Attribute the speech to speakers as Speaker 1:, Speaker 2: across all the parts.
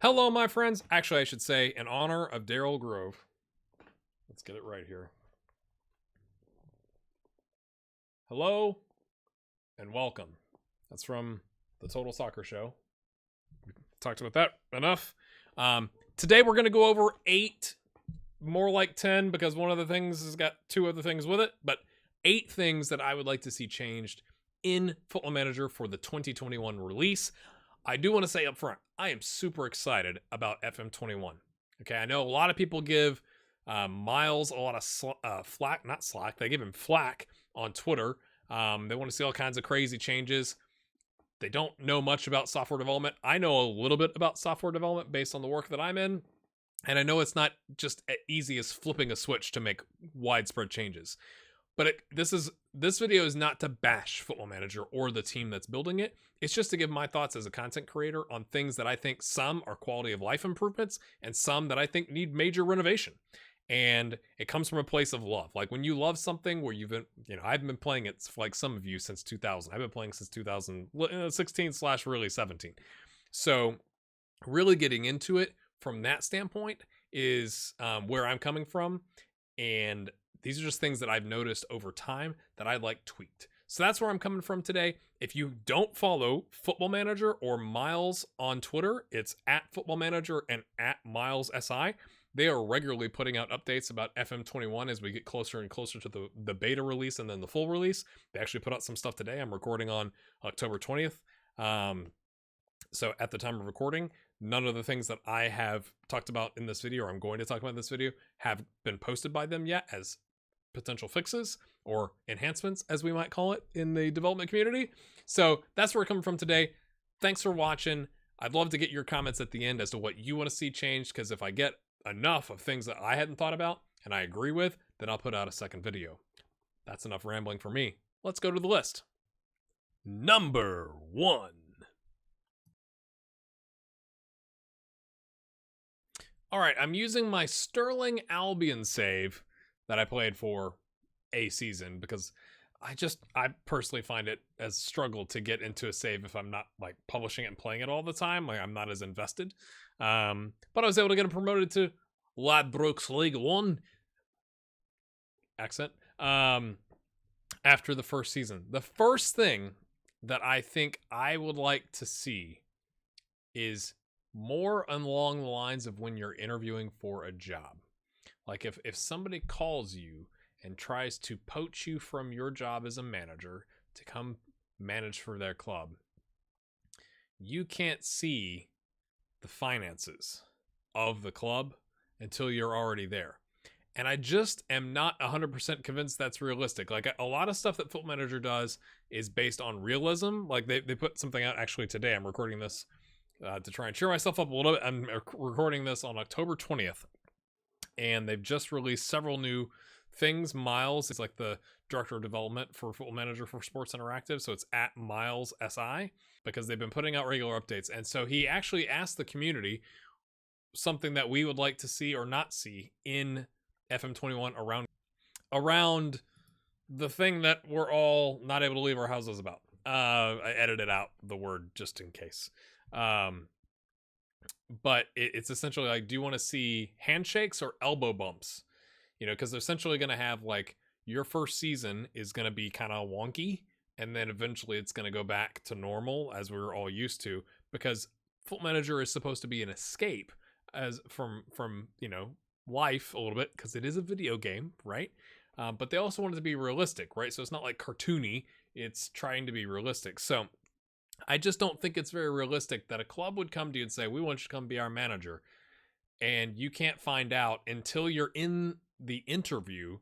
Speaker 1: Hello, my friends. Actually, I should say in honor of Daryl Grove. Let's get it right here. Hello and welcome. That's from the Total Soccer Show. We talked about that enough. Today we're going to go over 8, more like 10, because one of the things has got 2 other things with it, but 8 things that I would like to see changed in Football Manager for the 2021 release. I do want to say up front, I am super excited about FM21. Okay, I know a lot of people give Miles a lot of flack. They give him flack on Twitter. They want to see all kinds of crazy changes. They don't know much about software development. I know a little bit about software development based on the work that I'm in. And I know it's not just as easy as flipping a switch to make widespread changes. But this video is not to bash Football Manager or the team that's building it. It's just to give my thoughts as a content creator on things that I think some are quality of life improvements and some that I think need major renovation. And it comes from a place of love. Like when you love something where you've been, I've been playing it like some of you since 2000. I've been playing since 2016/really 17. So really getting into it from that standpoint is where I'm coming from. And these are just things that I've noticed over time that I like tweaked. So that's where I'm coming from today. If you don't follow Football Manager or Miles on Twitter, it's at Football Manager and at Miles SI. They are regularly putting out updates about FM21 as we get closer and closer to the beta release and then the full release. They actually put out some stuff today. I'm recording on October 20th. So at the time of recording, none of the things that I have talked about in this video, or I'm going to talk about in this video, have been posted by them yet as potential fixes or enhancements, as we might call it in the development community. So that's where we're coming from today. Thanks for watching. I'd love to get your comments at the end as to what you want to see changed, because if I get enough of things that I hadn't thought about and I agree with, then I'll put out a second video. That's enough rambling for me. Let's go to the list. Number 1. All right, I'm using my Sterling Albion save that I played for a season because I personally find it as struggle to get into a save if I'm not like publishing it and playing it all the time. Like I'm not as invested. But I was able to get him promoted to Ladbrokes League 1 accent after the first season. The first thing that I think I would like to see is more along the lines of when you're interviewing for a job. Like if somebody calls you and tries to poach you from your job as a manager to come manage for their club, you can't see the finances of the club until you're already there. And I just am not 100% convinced that's realistic. Like a lot of stuff that Football Manager does is based on realism. Like they put something out actually today. I'm recording this to try and cheer myself up a little bit. I'm recording this on October 20th. And they've just released several new things. Miles is like the director of development for Football Manager for Sports Interactive. So it's at Miles SI because they've been putting out regular updates. And so he actually asked the community something that we would like to see or not see in FM21 around the thing that we're all not able to leave our houses about. I edited out the word just in case. But it's essentially like, do you want to see handshakes or elbow bumps? Because they're essentially going to have like your first season is going to be kind of wonky. And then eventually it's going to go back to normal as we were all used to, because Football Manager is supposed to be an escape as from life a little bit, because it is a video game, right? But they also want it to be realistic, right? So it's not like cartoony. It's trying to be realistic. So I just don't think it's very realistic that a club would come to you and say, we want you to come be our manager. And you can't find out until you're in the interview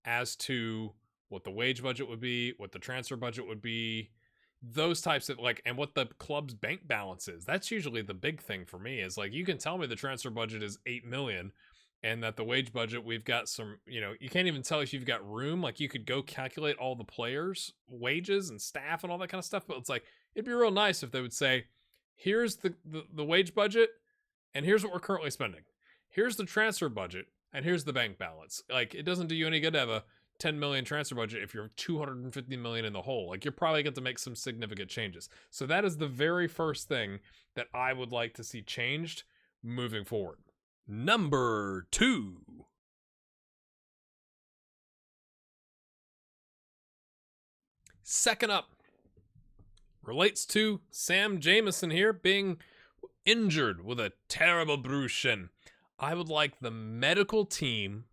Speaker 1: as to what the wage budget would be, what the transfer budget would be, those types of and what the club's bank balance is. That's usually the big thing for me is like, you can tell me the transfer budget is 8 million and that the wage budget, we've got some, you can't even tell if you've got room. Like you could go calculate all the players' wages and staff and all that kind of stuff. But it's like, it'd be real nice if they would say, here's the wage budget and here's what we're currently spending. Here's the transfer budget and here's the bank balance. Like it doesn't do you any good to have a 10 million transfer budget if you're 250 million in the hole. Like you're probably going to make some significant changes. So that is the very first thing that I would like to see changed moving forward. Number 2. Second up relates to Sam Jameson here being injured with a terrible bruise shin. I would like the medical team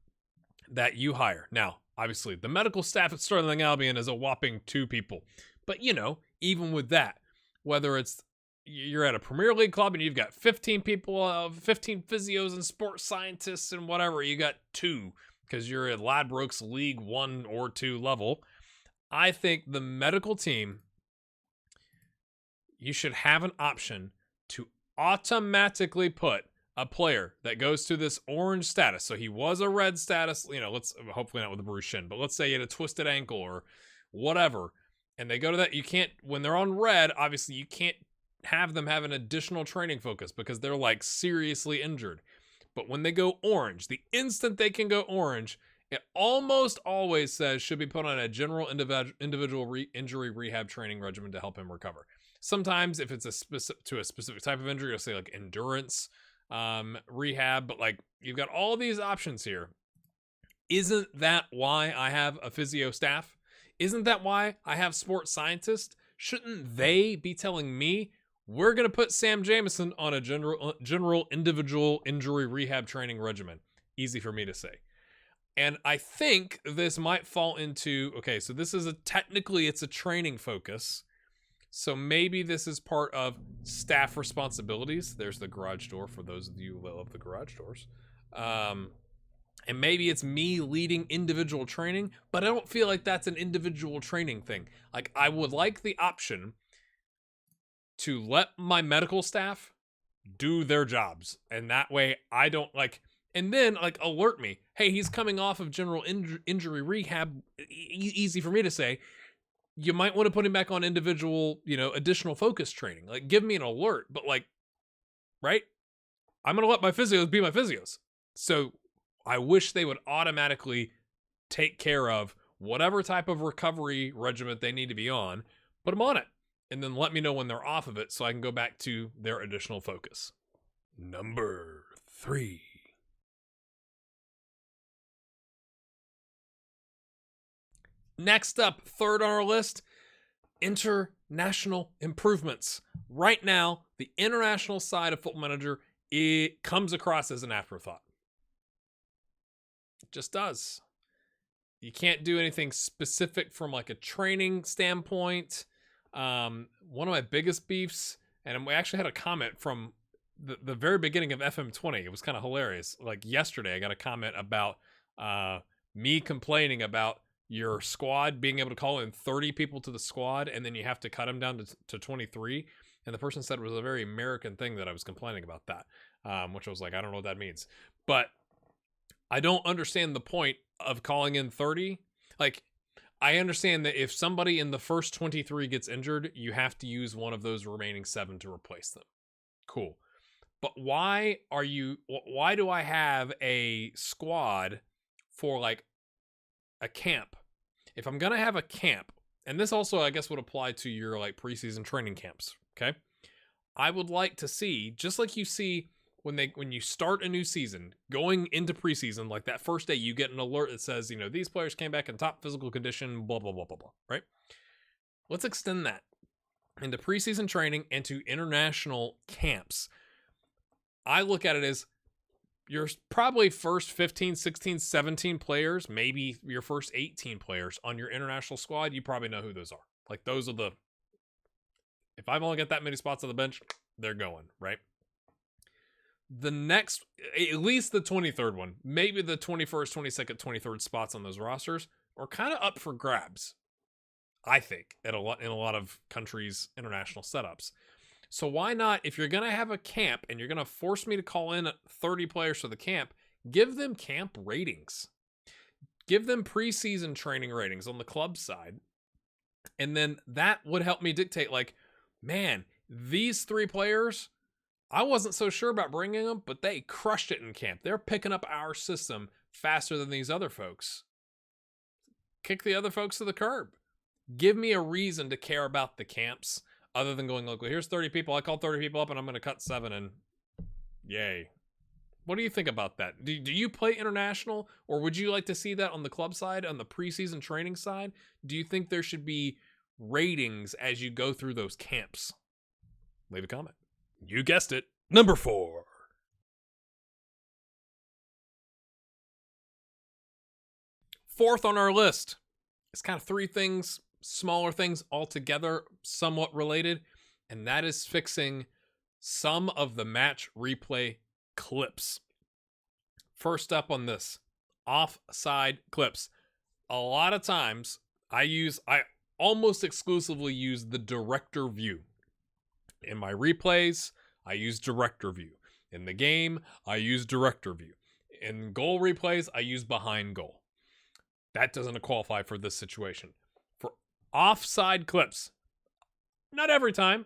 Speaker 1: that you hire. Now, obviously, the medical staff at Sterling Albion is a whopping 2 people. But, even with that, whether it's you're at a Premier League club and you've got 15 people, 15 physios and sports scientists and whatever, you got 2 because you're at Ladbrokes League 1 or 2 level. I think the medical team, you should have an option to automatically put a player that goes to this orange status. So he was a red status, let's hopefully not with a bruised shin, but let's say he had a twisted ankle or whatever. And they go to that. You can't, when they're on red, obviously you can't have them have an additional training focus because they're like seriously injured. But when they go orange, the instant they can go orange, it almost always says should be put on a general individual injury rehab training regimen to help him recover. Sometimes if it's a specific type of injury, you'll say like endurance rehab, but like you've got all these options here. Isn't that why I have a physio staff? Isn't that why I have sports scientists? Shouldn't they be telling me we're going to put Sam Jameson on a general individual injury rehab training regimen? Easy for me to say. And I think this might fall into, okay, so this is technically it's a training focus. So maybe this is part of staff responsibilities. There's the garage door for those of you who love the garage doors. And maybe it's me leading individual training, but I don't feel like that's an individual training thing. Like I would like the option to let my medical staff do their jobs. And that way I don't and then alert me, hey, he's coming off of general injury rehab. Easy for me to say. You might want to put him back on individual, additional focus training. Like, give me an alert, but right? I'm going to let my physios be my physios. So I wish they would automatically take care of whatever type of recovery regimen they need to be on, put them on it, and then let me know when they're off of it so I can go back to their additional focus. Number 3. Next up, third on our list, international improvements. Right now, the international side of Football Manager, it comes across as an afterthought. It just does. You can't do anything specific from a training standpoint. One of my biggest beefs, and we actually had a comment from the very beginning of FM20. It was kind of hilarious. Yesterday, I got a comment about me complaining about your squad being able to call in 30 people to the squad and then you have to cut them down to 23. And the person said it was a very American thing that I was complaining about that, which I was like, I don't know what that means. But I don't understand the point of calling in 30. I understand that if somebody in the first 23 gets injured, you have to use one of those remaining 7 to replace them. Cool. But why do I have a squad for a camp? If I'm gonna have a camp, and this also I guess would apply to your preseason training camps, okay? I would like to see, just like you see when you start a new season, going into preseason, that first day you get an alert that says, these players came back in top physical condition, blah blah blah blah blah, right? Let's extend that into preseason training and to international camps. I look at it as your probably first 15, 16, 17 players, maybe your first 18 players on your international squad, you probably know who those are. Those are if I've only got that many spots on the bench, they're going, right? The next, at least the 23rd one, maybe the 21st, 22nd, 23rd spots on those rosters are kind of up for grabs, I think, in a lot of countries' international setups. So why not, if you're going to have a camp and you're going to force me to call in 30 players for the camp, give them camp ratings. Give them preseason training ratings on the club side. And then that would help me dictate, man, these 3 players, I wasn't so sure about bringing them, but they crushed it in camp. They're picking up our system faster than these other folks. Kick the other folks to the curb. Give me a reason to care about the camps. Other than going, look, well, here's 30 people. I called 30 people up and I'm going to cut 7 and, Yay. What do you think about that? Do you play international, or would you like to see that on the club side, on the preseason training side? Do you think there should be ratings as you go through those camps? Leave a comment. You guessed it. Number 4. Fourth on our list. It's kind of 3 things, smaller things altogether, somewhat related, and that is fixing some of the match replay clips. First up on this, offside clips. A lot of times I almost exclusively use the director view. In my replays, I use director view. In the game, I use director view. In goal replays, I use behind goal. That doesn't qualify for this situation. For offside clips, not every time,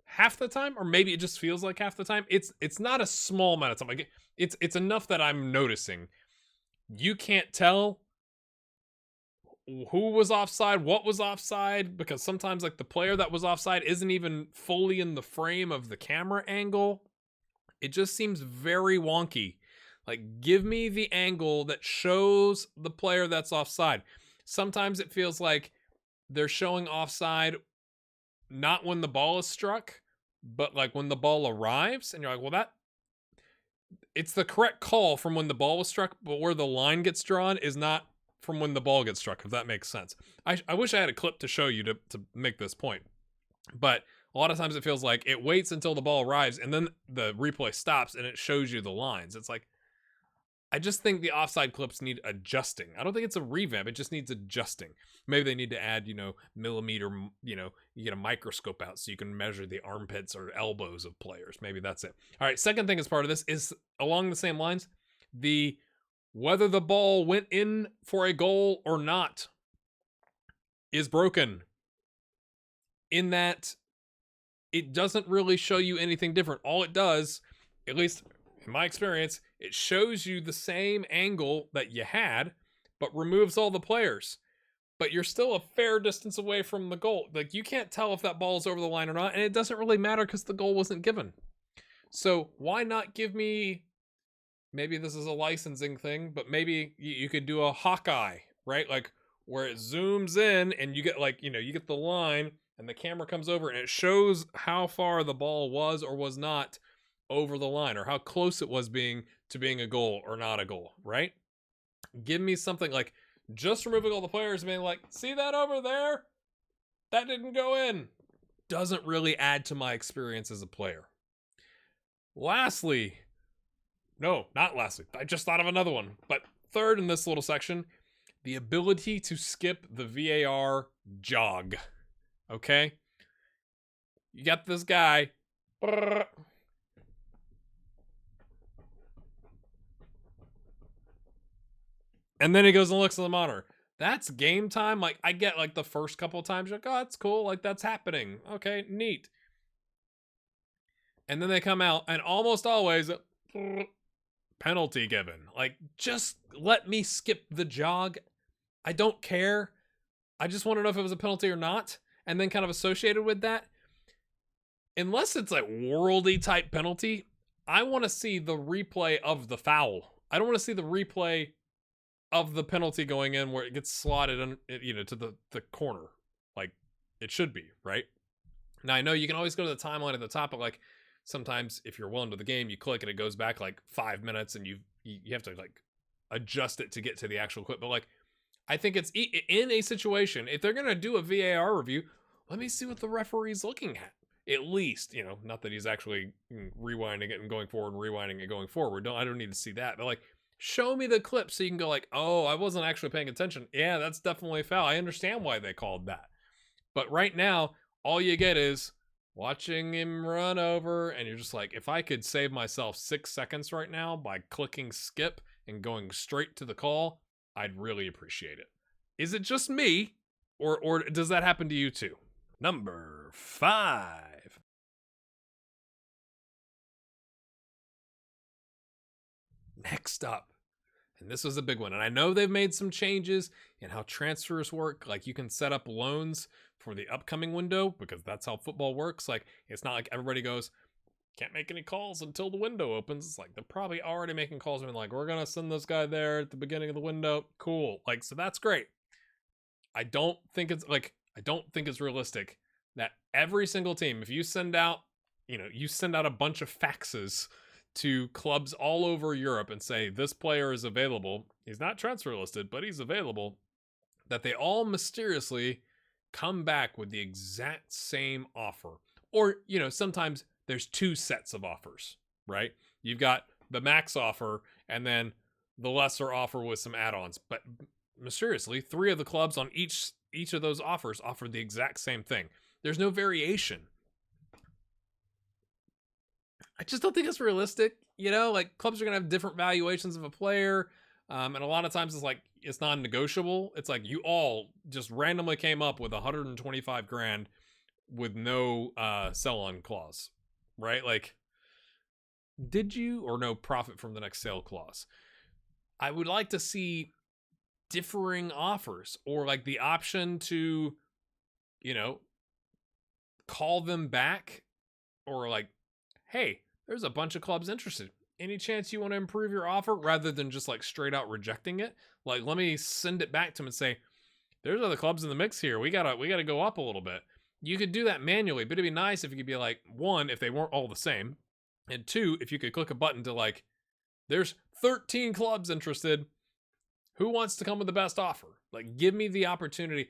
Speaker 1: half the time, or maybe it just feels like half the time. It's not a small amount of time. Like it's enough that I'm noticing. You can't tell who was offside, what was offside, because sometimes like the player that was offside isn't even fully in the frame of the camera angle. It just seems very wonky. Like, give me the angle that shows the player that's offside. Sometimes it feels like they're showing offside not when the ball is struck, but like when the ball arrives, and you're like, well, it's the correct call from when the ball was struck, but where the line gets drawn is not from when the ball gets struck, if that makes sense. I wish I had a clip to show you to make this point. But a lot of times it feels like it waits until the ball arrives, and then the replay stops, and it shows you the lines. It's like, I just think the offside clips need adjusting. I don't think it's a revamp. It just needs adjusting. Maybe they need to add, millimeter, you get a microscope out so you can measure the armpits or elbows of players. Maybe that's it. All right, second thing as part of this is along the same lines, whether the ball went in for a goal or not is broken. In that it doesn't really show you anything different. All it does, at least in my experience, it shows you the same angle that you had, but removes all the players. But you're still a fair distance away from the goal. Like, you can't tell if that ball is over the line or not, and it doesn't really matter because the goal wasn't given. So why not give me, maybe this is a licensing thing, but maybe you could do a Hawkeye, right? Like, where it zooms in and you get you get the line and the camera comes over and it shows how far the ball was or was not over the line, or how close it was to being a goal or not a goal, right? Give me something like just removing all the players and being like, see that over there? That didn't go in. Doesn't really add to my experience as a player. Lastly, no, not lastly, I just thought of another one, but third in this little section, the ability to skip the VAR jog. Okay? You got this guy. And then he goes and looks at the monitor. That's game time. Like, I get like the first couple of times, you're like, oh, that's cool. Like, that's happening. Okay, neat. And then they come out, and almost always, penalty given. Like, just let me skip the jog. I don't care. I just want to know if it was a penalty or not. And then kind of associated with that, unless it's like worldy type penalty, I want to see the replay of the foul. I don't want to see the replay of the penalty going in where it gets slotted to the corner like it should be, right? Now, I know you can always go to the timeline at the top, but like sometimes if you're well into the game, you click and it goes back like 5 minutes and you have to like adjust it to get to the actual clip. But like, I think it's in a situation, if they're going to do a VAR review, let me see what the referee's looking at least, not that he's actually rewinding it and going forward and rewinding it going forward. I don't need to see that, but like, show me the clip so you can go like, oh, I wasn't actually paying attention. Yeah, that's definitely a foul. I understand why they called that. But right now, all you get is watching him run over, and you're just like, if I could save myself 6 seconds right now by clicking skip and going straight to the call, I'd really appreciate it. Is it just me, or does that happen to you too? Number 5. Next up, and this was a big one, and I know they've made some changes in how transfers work. Like, you can set up loans for the upcoming window because that's how football works. Like, it's not like everybody goes, can't make any calls until the window opens. It's like they're probably already making calls and like, we're gonna send this guy there at the beginning of the window. Cool. Like, so that's great. I don't think it's realistic that every single team, if you send out, you send out a bunch of faxes to clubs all over Europe and say, this player is available. He's not transfer listed, but he's available. That they all mysteriously come back with the exact same offer. Or, sometimes there's two sets of offers, right? You've got the max offer and then the lesser offer with some add-ons. But mysteriously, 3 of the clubs on each of those offers offer the exact same thing. There's no variation. I just don't think it's realistic. Like clubs are going to have different valuations of a player. And a lot of times it's non-negotiable. It's like you all just randomly came up with 125 grand with no sell-on clause, right? Like, did you, or no profit from the next sale clause? I would like to see differing offers, or like the option to, call them back, or like, hey, there's a bunch of clubs interested. Any chance you want to improve your offer, rather than just like straight out rejecting it? Like, let me send it back to them and say, there's other clubs in the mix here. We gotta go up a little bit. You could do that manually, but it'd be nice if you could be like, 1, if they weren't all the same, and 2, if you could click a button to like, there's 13 clubs interested. Who wants to come with the best offer? Like, give me the opportunity.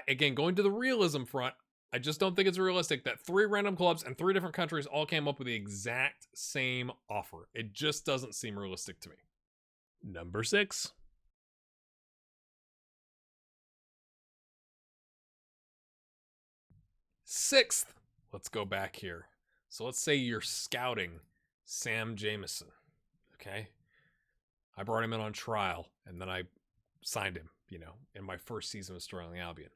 Speaker 1: Again, going to the realism front, I just don't think it's realistic that 3 random clubs in 3 different countries all came up with the exact same offer. It just doesn't seem realistic to me. Number 6. Sixth, let's go back here. So let's say you're scouting Sam Jameson, okay? I brought him in on trial, and then I signed him, in my first season with Sterling Albion.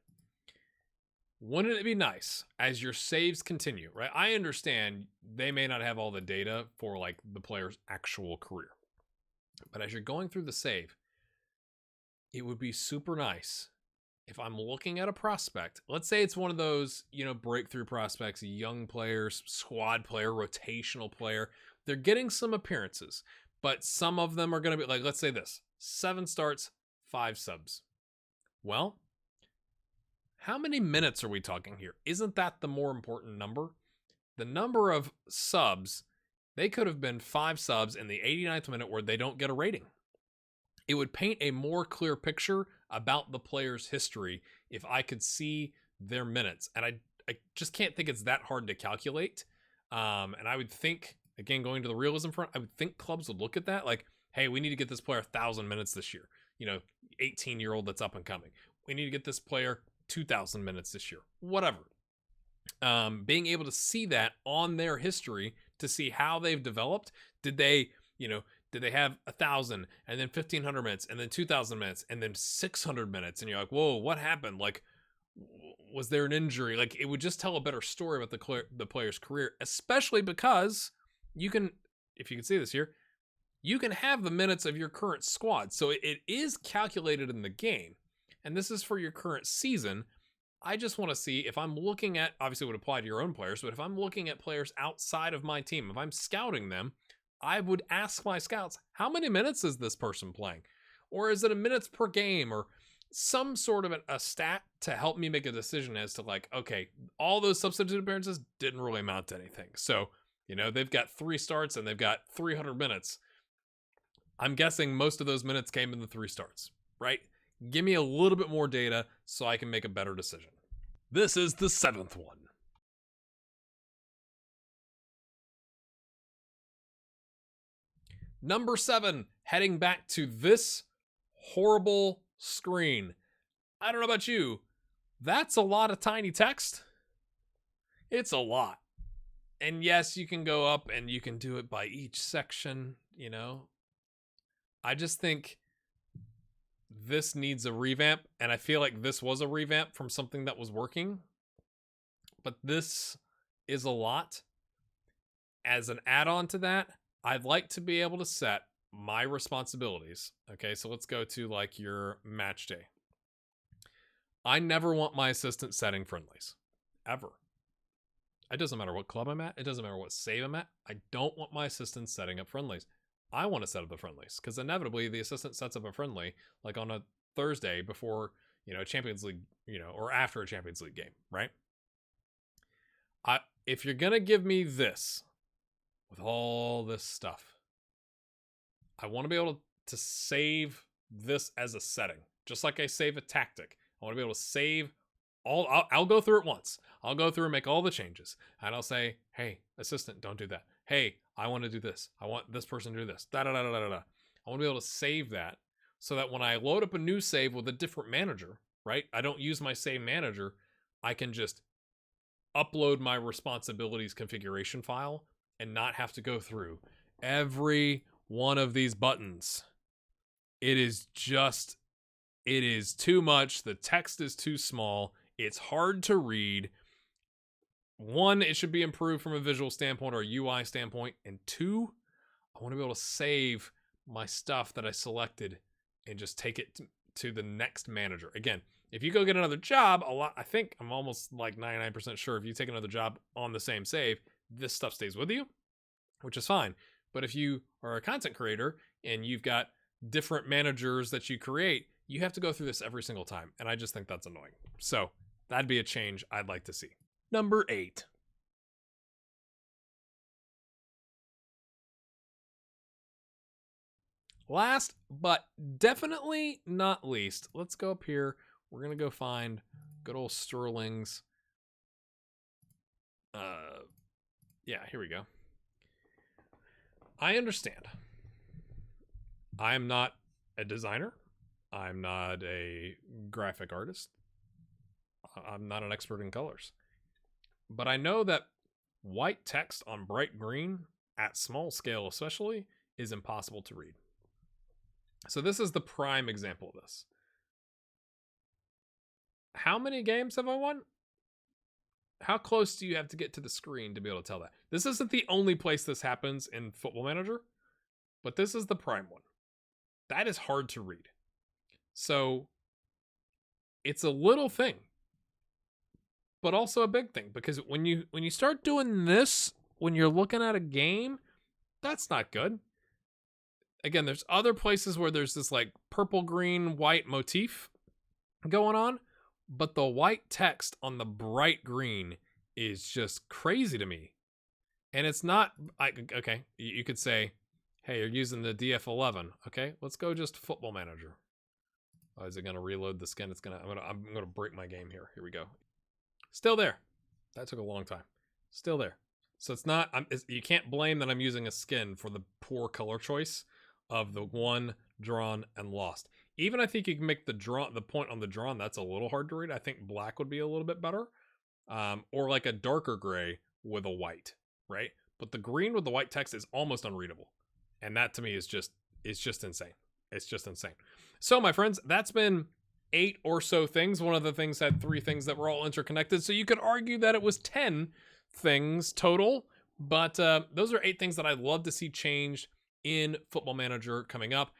Speaker 1: Wouldn't it be nice, as your saves continue, right? I understand they may not have all the data for, like, the player's actual career. But as you're going through the save, it would be super nice if I'm looking at a prospect. Let's say it's one of those, breakthrough prospects, young players, squad player, rotational player. They're getting some appearances, but some of them are going to be like, let's say this, 7 starts, 5 subs. Well, how many minutes are we talking here? Isn't that the more important number? The number of subs, they could have been 5 subs in the 89th minute where they don't get a rating. It would paint a more clear picture about the player's history if I could see their minutes. And I just can't think it's that hard to calculate. And I would think, again, going to the realism front, I would think clubs would look at that like, hey, we need to get this player 1,000 minutes this year. 18-year-old that's up and coming. We need to get this player 2,000 minutes this year. Whatever. Being able to see that on their history to see how they've developed. Did they have 1,000 and then 1,500 minutes and then 2,000 minutes and then 600 minutes? And you're like, whoa, what happened? Like, was there an injury? Like, it would just tell a better story about the player's career, especially because you can, if you can see this here, you can have the minutes of your current squad. So it is calculated in the game. And this is for your current season. I just want to see if I'm looking at, obviously it would apply to your own players, but if I'm looking at players outside of my team, if I'm scouting them, I would ask my scouts, how many minutes is this person playing? Or is it a minutes per game, or some sort of a stat to help me make a decision as to like, okay, all those substitute appearances didn't really amount to anything. So, they've got 3 starts and they've got 300 minutes. I'm guessing most of those minutes came in the 3 starts, right? Give me a little bit more data so I can make a better decision. This is the 7th one. Number 7, heading back to this horrible screen. I don't know about you. That's a lot of tiny text. It's a lot. And yes, you can go up and you can do it by each section, I just think this needs a revamp, and I feel like this was a revamp from something that was working. But this is a lot. As an add-on to that, I'd like to be able to set my responsibilities. Okay, so let's go to like your match day. I never want my assistant setting friendlies. Ever. It doesn't matter what club I'm at. It doesn't matter what save I'm at. I don't want my assistant setting up friendlies. I want to set up the friendlies because inevitably the assistant sets up a friendly like on a Thursday before, Champions League, or after a Champions League game, right? If you're going to give me this with all this stuff, I want to be able to save this as a setting, just like I save a tactic. I want to be able to save all. I'll go through it once. I'll go through and make all the changes, and I'll say, "Hey, assistant, don't do that. Hey, I want to do this. I want this person to do this. Da da da da da da." I want to be able to save that so that when I load up a new save with a different manager, right? I don't use my save manager. I can just upload my responsibilities configuration file and not have to go through every one of these buttons. It is too much. The text is too small. It's hard to read. One, it should be improved from a visual standpoint or a UI standpoint. And two, I want to be able to save my stuff that I selected and just take it to the next manager. Again, if you go get another job, I think I'm almost like 99% sure if you take another job on the same save, this stuff stays with you, which is fine. But if you are a content creator and you've got different managers that you create, you have to go through this every single time. And I just think that's annoying. So that'd be a change I'd like to see. Number 8. Last, but definitely not least, let's go up here. We're going to go find good old Sterling's. Yeah, here we go. I understand. I'm not a designer. I'm not a graphic artist. I'm not an expert in colors. But I know that white text on bright green, at small scale especially, is impossible to read. So this is the prime example of this. How many games have I won? How close do you have to get to the screen to be able to tell that? This isn't the only place this happens in Football Manager, but this is the prime one. That is hard to read. So it's a little thing, but also a big thing, because when you start doing this, when you're looking at a game, that's not good. Again, there's other places where there's this like purple, green, white motif going on, but the white text on the bright green is just crazy to me. And it's not, okay, you could say, hey, you're using the DF11. Okay, let's go just Football Manager. Oh, is it going to reload the skin? I'm going to break my game here. Here we go. Still there. That took a long time. Still there. So it's not, you can't blame that I'm using a skin for the poor color choice of the one drawn and lost. Even I think you can make the point on the drawn, that's a little hard to read. I think black would be a little bit better. Or like a darker gray with a white, right? But the green with the white text is almost unreadable. And that to me is just insane. It's just insane. So my friends, that's been 8 or so things. One of the things had 3 things that were all interconnected. So you could argue that it was 10 things total. But those are 8 things that I'd love to see changed in Football Manager coming up.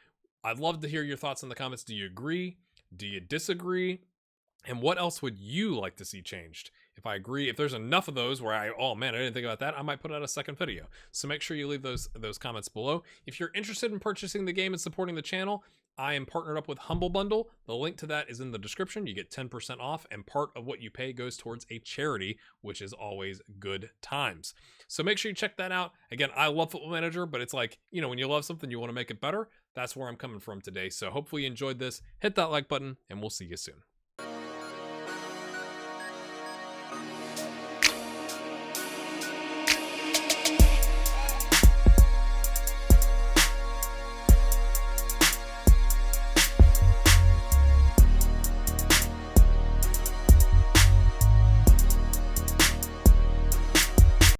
Speaker 1: I'd love to hear your thoughts in the comments. Do you agree? Do you disagree? And what else would you like to see changed? If I agree, if there's enough of those where oh man, I didn't think about that, I might put out a second video. So make sure you leave those comments below. If you're interested in purchasing the game and supporting the channel, I am partnered up with Humble Bundle. The link to that is in the description. You get 10% off, and part of what you pay goes towards a charity, which is always good times. So make sure you check that out. Again, I love Football Manager, but it's like, when you love something, you want to make it better. That's where I'm coming from today. So hopefully you enjoyed this. Hit that like button, and we'll see you soon.